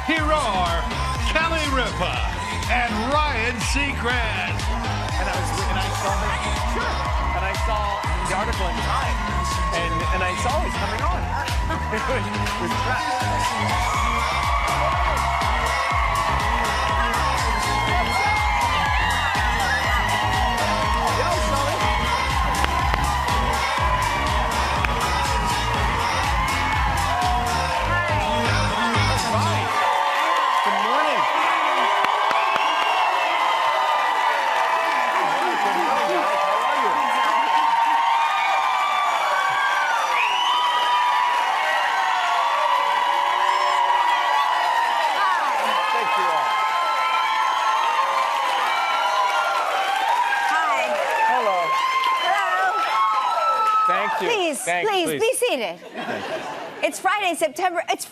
here are Kelly Ripa and Ryan Seacrest. And I saw the article in Time, and I saw he's coming on. With Please be seated. It's Friday, September 7th.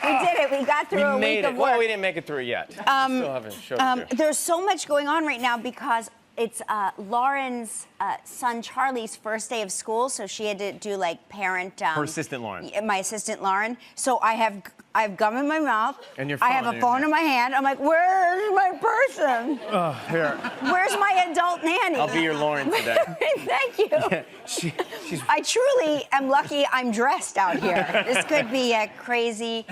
We did it. We got through a week of work. Well, we didn't make it through yet. We still haven't showed it. There's so much going on right now because it's Lauren's son Charlie's first day of school, so she had to do like parent. Her assistant Lauren. My assistant Lauren. So I have gum in my mouth. And your phone. I have a phone in my hand. I'm like, where's my person? Oh, here. Where's my adult nanny? I'll be your Lauren today. Thank you. Yeah, I truly am lucky I'm dressed out here. This could be a crazy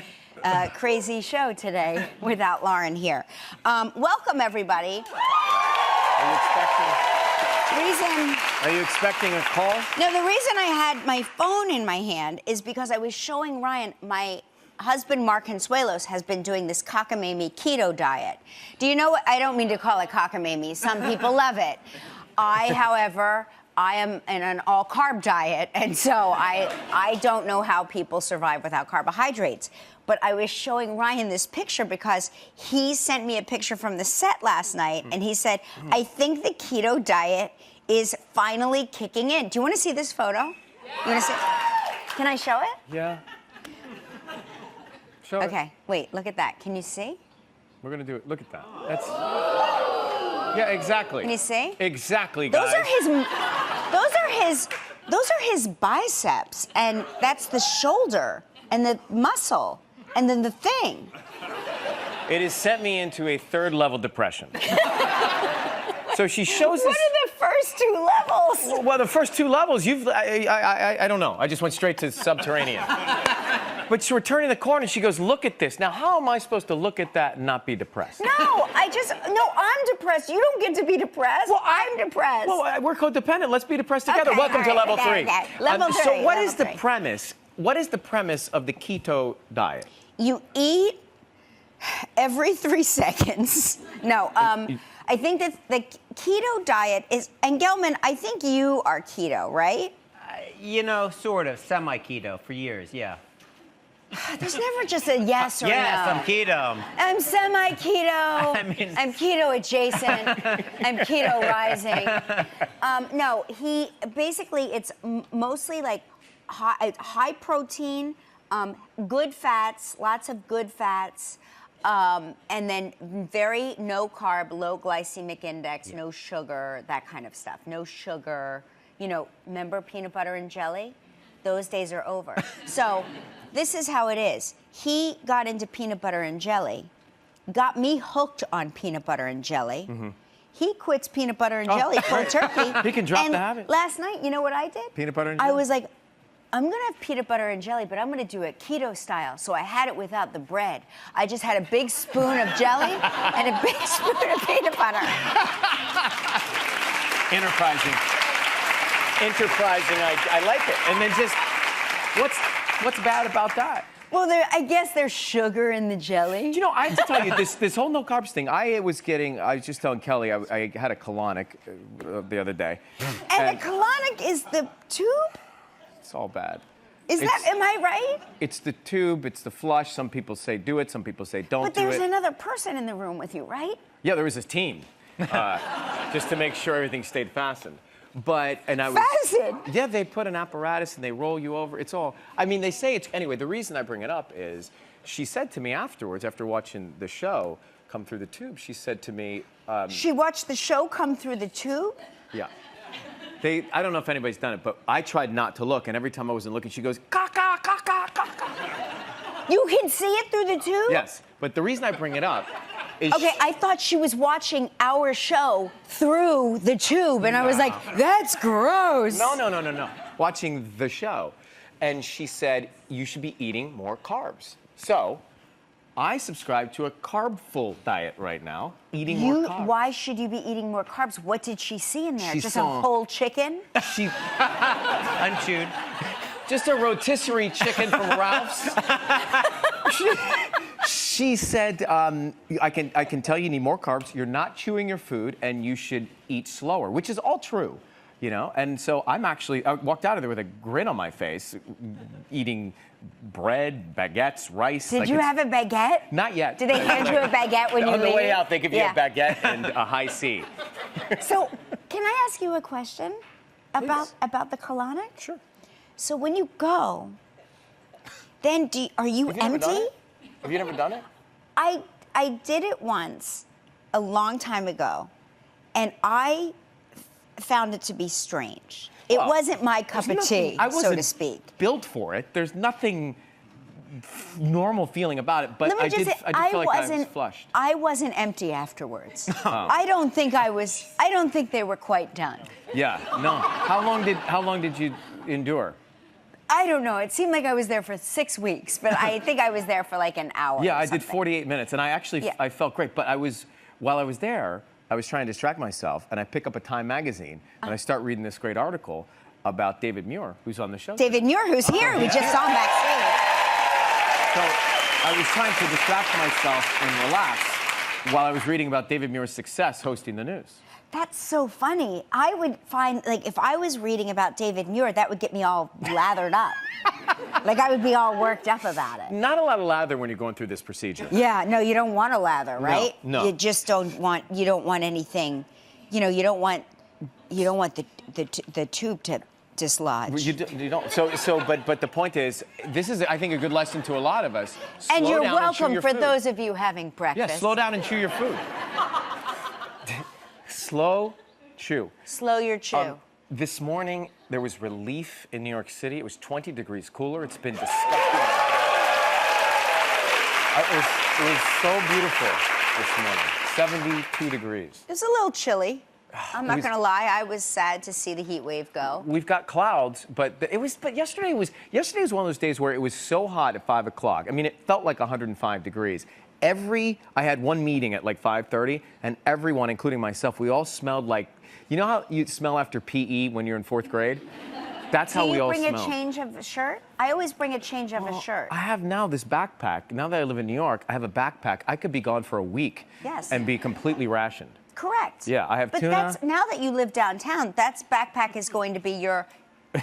show today without Lauren here. Welcome, everybody. Are you expecting a call? No, the reason I had my phone in my hand is because I was showing Ryan, my husband Mark Consuelos has been doing this cockamamie keto diet. Do you know what? I don't mean to call it cockamamie. Some people love it. However, I am in an all-carb diet, and so I don't know how people survive without carbohydrates. But I was showing Ryan this picture because he sent me a picture from the set last night, and he said, I think the keto diet is finally kicking in. Do you want to see this photo? You want to see? Can I show it? Yeah. Show it. Okay, wait, look at that. Can you see? We're going to do it. Look at that. That's... Yeah, exactly. Can you see? Exactly, guys. Those are his biceps, and that's the shoulder, and the muscle, and then the thing. It has sent me into a third-level depression. So she shows What are the first two levels? Well, the first two levels, I don't know. I just went straight to subterranean. But we're turning the corner, and she goes, look at this. Now, how am I supposed to look at that and not be depressed? No, I'm depressed. You don't get to be depressed. Well, I'm depressed. Well, we're codependent. Let's be depressed together. Okay, Welcome to level 3. Okay. Level 3. So what is the premise? What is the premise of the keto diet? You eat every 3 seconds. No, I think that the keto diet is, and Gelman, I think you are keto, right? You know, sort of, semi-keto for years, yeah. There's never just a yes or yes, no. I'm keto. I'm semi-keto. I'm keto adjacent. I'm keto rising. No, it's mostly like high protein, good fats, lots of good fats, and then very no carb, low glycemic index, no sugar, that kind of stuff. No sugar. You know, remember peanut butter and jelly? Those days are over. So this is how it is. He got into peanut butter and jelly, got me hooked on peanut butter and jelly. Mm-hmm. He quits peanut butter and jelly cold turkey. He can drop the habit. Last night, you know what I did? Peanut butter and jelly? I was like, I'm gonna have peanut butter and jelly, but I'm gonna do it keto style. So I had it without the bread. I just had a big spoon of jelly and a big spoon of peanut butter. Enterprising, I like it. And then just, what's bad about that? Well, I guess there's sugar in the jelly. You know, I have to tell you, this whole no carbs thing, I was just telling Kelly, I had a colonic the other day. And the colonic is the tube? It's all bad. Am I right? It's the tube, it's the flush. Some people say do it, some people say don't do it. But there's another person in the room with you, right? Yeah, there was a team, just to make sure everything stayed fastened. Fastened? Yeah, they put an apparatus and they roll you over. It's all, I mean, they say it's, anyway, the reason I bring it up is she said to me afterwards, after watching the show come through the tube, she said to me... she watched the show come through the tube? Yeah. I don't know if anybody's done it, but I tried not to look, and every time I wasn't looking, she goes, ka, ka, ka, ka, ka, You can see it through the tube? Yes, but the reason I bring it up is Okay, I thought she was watching our show through the tube, and I was like, that's gross. No. Watching the show. And she said, you should be eating more carbs. So, I subscribe to a carb-full diet right now, eating more carbs. Why should you be eating more carbs? What did she see in there? She Just saw- a whole chicken? She, Unchewed. just a rotisserie chicken from Ralph's. She said, I can tell you need more carbs. You're not chewing your food, and you should eat slower, which is all true, you know. And so I walked out of there with a grin on my face, eating bread, baguettes, rice. Did you have a baguette? Not yet. Did they hand you a baguette when you On leave? the way out, they give you Yeah. a baguette and a high C. So, can I ask you a question about the colonic? Sure. So when you go, then are you Have you never done empty? it? Have you never done it? I did it once, a long time ago, and I found it to be strange. It Well, wasn't my cup of tea, I so wasn't to speak. built for it. There's nothing normal feeling about it, but Let me I just did say, feel like I was flushed. I wasn't empty afterwards. Oh. I don't think they were quite done. Yeah, no. How long did you endure? I don't know. It seemed like I was there for 6 weeks, but I think I was there for like an hour. Yeah, or I did something. 48 minutes, and I actually Yeah. I felt great. But while I was there, I was trying to distract myself, and I pick up a Time magazine, and I start reading this great article about David Muir, who's on the show. David Muir, who's here, we just saw him backstage. So I was trying to distract myself and relax while I was reading about David Muir's success hosting the news. That's so funny. I would find, like, if I was reading about David Muir, that would get me all lathered up. Like, I would be all worked up about it. Not a lot of lather when you're going through this procedure. Yeah, no, you don't want a lather, right? no. You just don't want anything, you know, you don't want the tube to dislodge. You don't. But the point is, this is, I think, a good lesson to a lot of us. And Slow you're down and chew welcome your for food. those of you having breakfast. Yeah, slow down and chew your food. Slow chew. Slow your chew. This morning, there was relief in New York City. It was 20 degrees cooler. It's been disgusting. It was so beautiful this morning. 72 degrees. It was a little chilly. I'm not was- going to lie. I was sad to see the heat wave go. We've got clouds, but yesterday was one of those days where it was so hot at 5 o'clock. I mean, it felt like 105 degrees. I had one meeting at like 5:30, and everyone, including myself, we all smelled like, you know how you smell after PE when you're in 4th grade? That's how Do we you all bring smell. a change of a shirt? I always bring a change of a shirt. I have now this backpack. Now that I live in New York, I have a backpack. I could be gone for a week Yes. and be completely rationed. Correct. Yeah, I have but tuna. That's, now that you live downtown, that backpack is going to be your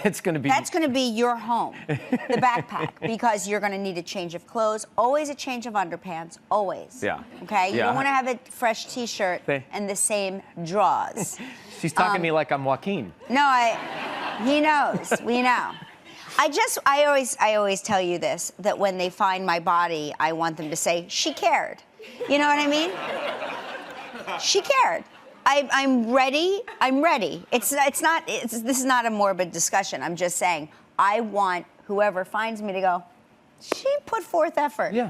It's going to be. That's going to be your home, the backpack, because you're going to need a change of clothes, always a change of underpants, always. Yeah. Okay? You Yeah. don't want to have a fresh T-shirt and the same drawers. She's talking to me like I'm Joaquin. No, he knows. We know. I always tell you this, that when they find my body, I want them to say, she cared. You know what I mean? She cared. I'm ready. I'm ready. This is not a morbid discussion. I'm just saying, I want whoever finds me to go, she put forth effort. Yeah.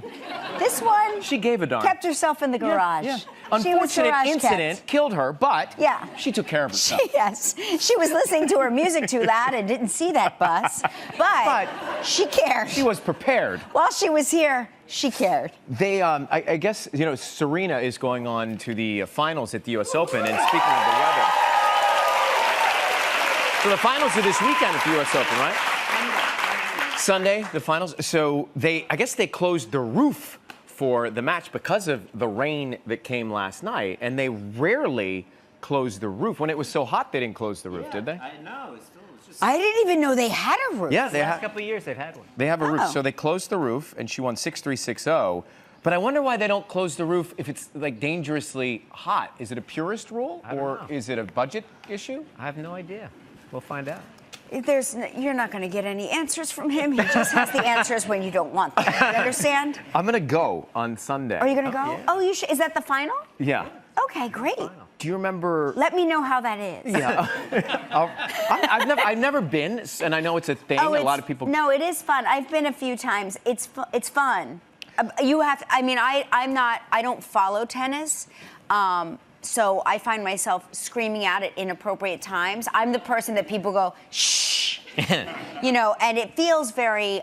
This one, She gave a darn. kept herself in the garage. Yeah. She was Unfortunate garage incident kept. killed her, but Yeah. she took care of herself. Yes, she was listening to her music too loud and didn't see that bus, but she cared. She was prepared. While she was here, she cared. They, I guess, you know, Serena is going on to the finals at the U.S. Open, and speaking of the weather. So the finals are this weekend at the U.S. Open, right? Sunday, the finals. So I guess they closed the roof for the match because of the rain that came last night, and they rarely close the roof. When it was so hot, they didn't close the roof, did they? I know. It's just I didn't even know they had a roof. Yeah, the last couple of years they've had one. They have a roof, Oh. so they closed the roof, and she won 6-3, 6-0. But I wonder why they don't close the roof if it's like dangerously hot. Is it a purist rule, don't or know. is it a budget issue? I have no idea. We'll find out. You're not going to get any answers from him. He just has the answers when you don't want them. You understand? I'm gonna go on Sunday. Are you going to go? Yeah. Oh, you should. Is that the final? Yeah. Okay, great. Do you remember? Let me know how that is. Yeah. I've never been, and I know it's a thing. Oh, a lot of people. No, it is fun. I've been a few times. It's fun. You have. I mean, I'm not. I don't follow tennis. So I find myself screaming out at inappropriate times. I'm the person that people go, shh, you know, and it feels very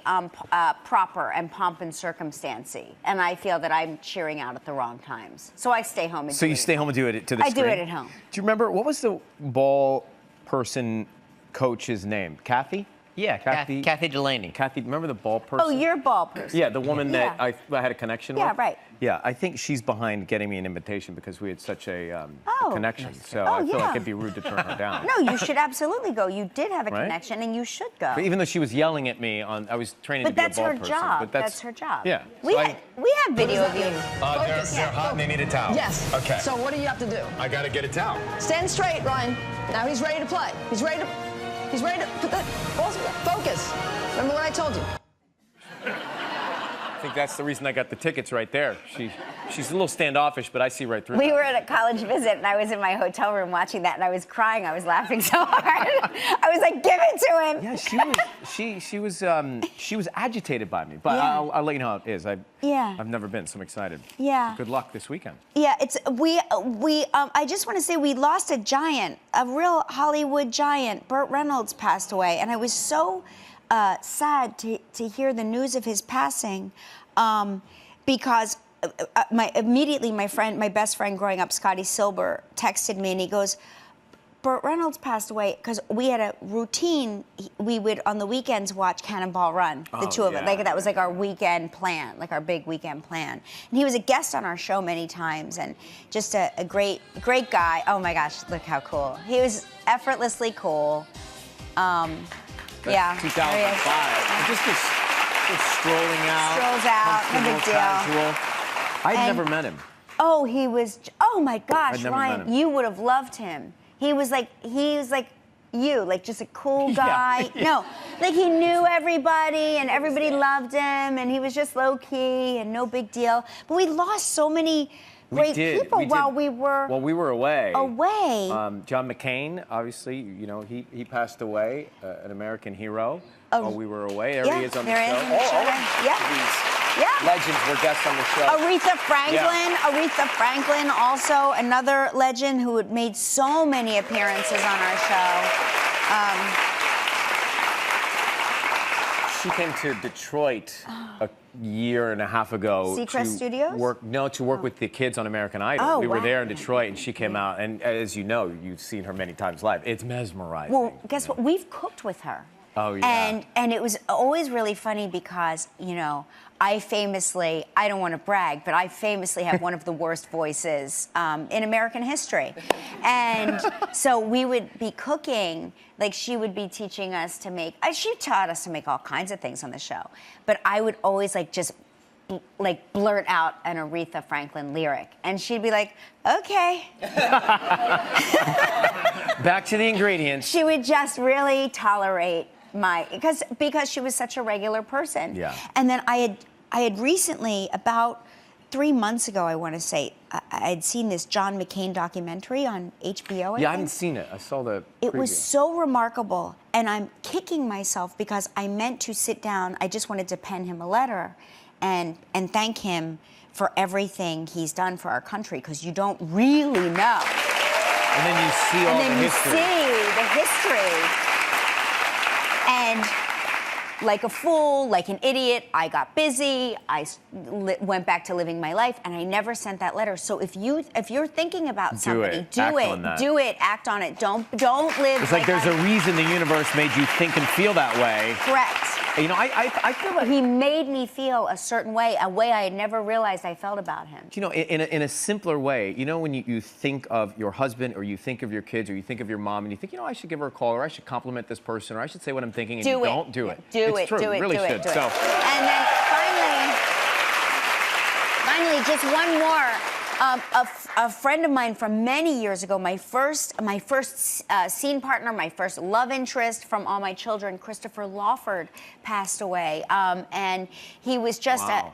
proper and pomp and circumstancy. And I feel that I'm cheering out at the wrong times. So I stay home and So do you it. stay home and do it to the I do screen? it at home. Do you remember, what was the ball person coach's name? Kathy? Yeah, Kathy Delaney. Kathy, remember the ball person? Oh, you're a ball person. Yeah, the woman that Yeah. I had a connection Yeah, with. right. Yeah, I think she's behind getting me an invitation because we had such a Oh. connection. So Oh, I feel yeah. like it'd be rude to turn her down. No, you should absolutely go. You did have a Right? connection, and you should go. But even though she was yelling at me I was training But to be a that's ball her person. job. But That's her job. Yeah. We So have video of you. They're hot and they need a towel. Yes. Okay. So what do you have to do? I got to get a towel. Stand straight, Ryan. Now he's ready to play. He's ready to put the focus. Remember what I told you. I think that's the reason I got the tickets right there. She's a little standoffish, but I see right through We that. were at a college visit, and I was in my hotel room watching that, and I was crying. I was laughing so hard. I was like, "Give it to him." Yeah, she was agitated by me, but Yeah. I'll let you know how it is. Yeah. I've never been, so I'm excited. Yeah. Good luck this weekend. Yeah, it's we. I just want to say we lost a giant, a real Hollywood giant. Burt Reynolds passed away, and I was so sad to hear the news of his passing, because my best friend growing up, Scotty Silber, texted me and he goes, Burt Reynolds passed away because we had a routine. We would on the weekends watch Cannonball Run, the two of us. yeah. Like that was like our weekend plan, like our big weekend plan. And he was a guest on our show many times, and just a great guy. Oh my gosh, look how cool he was! Effortlessly cool. Yeah, 2005. there he is. Just strolling out. Strolls out, no big comfortable, deal. casual. I'd And- never met him. Oh, he was. Oh my gosh, I'd never met Ryan, him. you would have loved him. He was like you, like just a cool guy. Yeah. No, like he knew everybody and everybody loved him, and he was just low key and no big deal. But we lost so many great people while we were Well, we were away. away. John McCain, obviously, you know, he passed away, an American hero. Oh. While we were away. There Yeah, he is on there the he show. is on the show. Yeah. These Yeah. legends were guests on the show. Aretha Franklin. Aretha Franklin, also another legend who had made so many appearances on our show. She came to Detroit a year and a half ago. Seacrest to Studios? work with the kids on American Idol. Oh, we were wow. there in Detroit, and she came out. And as you know, you've seen her many times live. It's mesmerizing. Well, guess what? We've cooked with her. Oh, yeah. And it was always really funny because, you know, I don't want to brag, but I famously have one of the worst voices in American history. And so we would be cooking, like she would be teaching us to make, she taught us to make all kinds of things on the show. But I would always like blurt out an Aretha Franklin lyric. And she'd be like, okay. Back to the ingredients. She would just really tolerate because she was such a regular person. Yeah. And then I had recently, about 3 months ago, I want to say, I had seen this John McCain documentary on HBO. Yeah, I haven't seen it. I saw the It was preview. so remarkable, and I'm kicking myself because I meant to sit down. I just wanted to pen him a letter and thank him for everything he's done for our country, because you don't really know. And then you see all And then the you history. see the history. And like a fool, like an idiot, I got busy. I went back to living my life, and I never sent that letter. So if you're thinking about somebody, it. do Act it. on that. Do it. Act on it. Don't live. It's like there's a reason the universe made you think and feel that way. correct. You know, I feel like He made me feel a certain way, a way I had never realized I felt about him. you know, in a simpler way, you know, when you think of your husband, or you think of your kids, or you think of your mom, and you think, you know, I should give her a call, or I should compliment this person, or I should say what I'm thinking, and Do you it. don't do it. Do It's it. true. Do it. You really do should. it. Do it. So, And then finally, just one more. A friend of mine from many years ago, my first scene partner, my first love interest from All My Children, Christopher Lawford, passed away, and he was just Wow.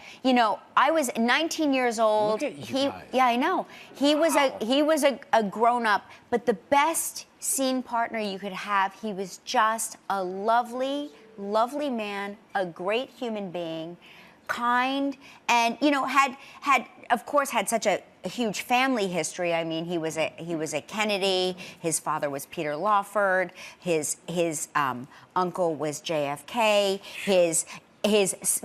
I was 19 years old. Look at you guys. Yeah, I know. He was a grown up, but the best scene partner you could have. He was just a lovely, lovely man, a great human being, kind, and had of course had such a huge family history. I mean, he was a Kennedy. His father was Peter Lawford. His uncle was JFK. His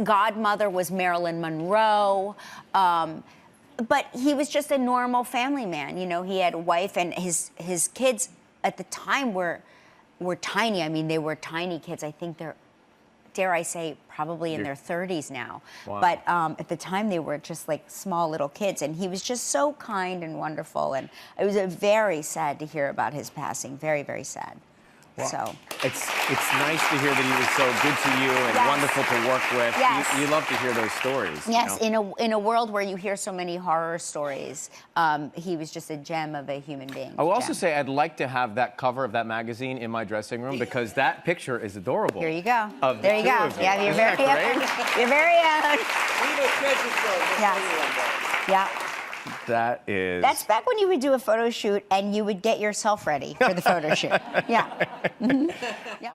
godmother was Marilyn Monroe. But he was just a normal family man. He had a wife, and his kids at the time were tiny. I mean, they were tiny kids. I think they're, dare I say, probably in their 30s now. Wow. But at the time, they were just like small little kids. And he was just so kind and wonderful. And it was very sad to hear about his passing. Very, very sad. Well, So it's nice to hear that he was so good to you and Yes. wonderful to work with. Yes. You love to hear those stories. yes, in a world where you hear so many horror stories, he was just a gem of a human being. I will also Gem. say I'd like to have that cover of that magazine in my dressing room because that picture is adorable. Here you go. Of the There you two go. of you. Yeah, you're Isn't very that own. You're very own. Yeah. Yeah. That is. That's back when you would do a photo shoot and you would get yourself ready for the photo shoot. Yeah. Mhm. Yeah.